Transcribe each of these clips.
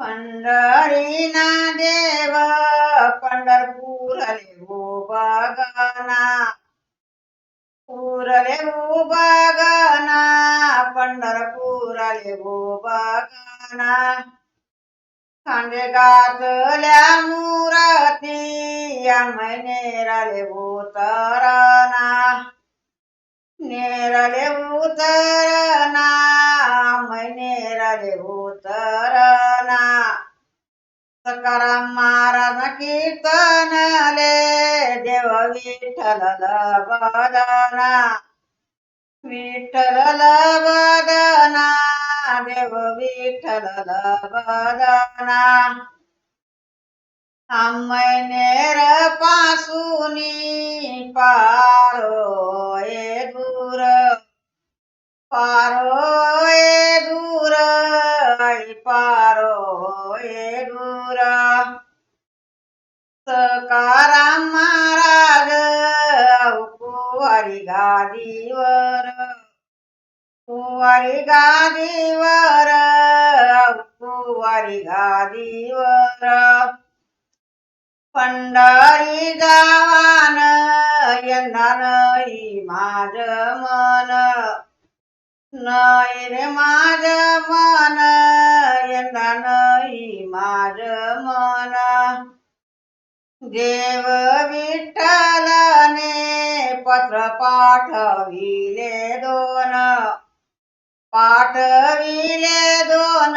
पंढरीना देव पंढरपूरले उभगना पूरले उभगना पंढरपूरले उभगना खांदे घातल्या मूरती आम्ही नेरले उतरना नेरले उतरना आम्ही नेरले उतरना सकाराम महाराज कीर्तनले देव विठ्ठल बदना विठ्ठल बदना देव विठ्ठल बदना आम्ही नेर पासूनी पारो ए दूर पारो ए दूर आई पारो ए दूर सकाराम महाराज कुवारी गादीवर कुवारी गादीवर कुवारी गादीवर पंढरी जावान यंदा नाही माझ मन नाही रे माझ मन यंदा नाही माझ मन देव विठ्ठलने पत्र पाठविले दोन पाठविले दोन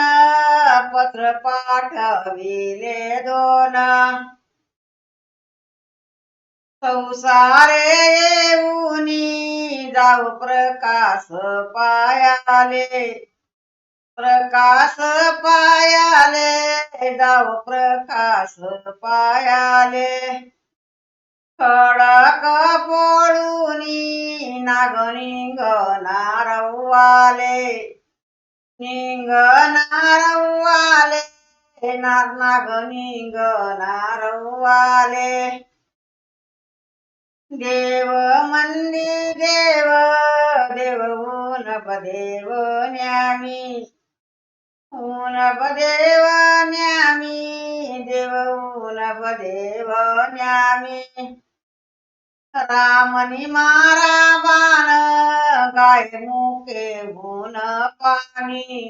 पत्र पाठविले दोन संसारे येऊनी जाऊ प्रकाश पायाले प्रकाश पायाले जाऊ प्रकाश पायाले खडक पोळूनी नाग निंगणार वाले निंगणार वाले नाग निंगणार वाले देव मंदी देव देव ऊनपदेव न्यामी ऊनपदेव न्यामी देव ऊनपदेव न्यामी रामनी मारा बाण गाय मुके ऊन पाणी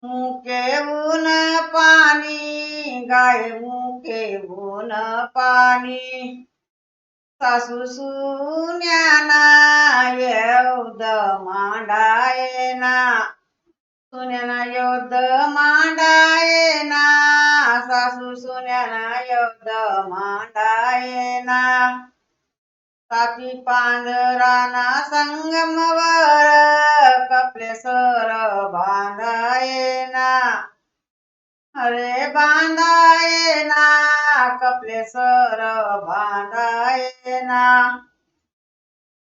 मुके ऊन पाणी गाय मुके ऊन पाणी सासू सुन्याना युद्ध मांडायना सुन्याना युद्ध मांडायना सासू सुन्याना युद्ध मांडायना साती पांढराना संगमवर कपले सर बांधायना अरे बांधायना कपले सर बांधायना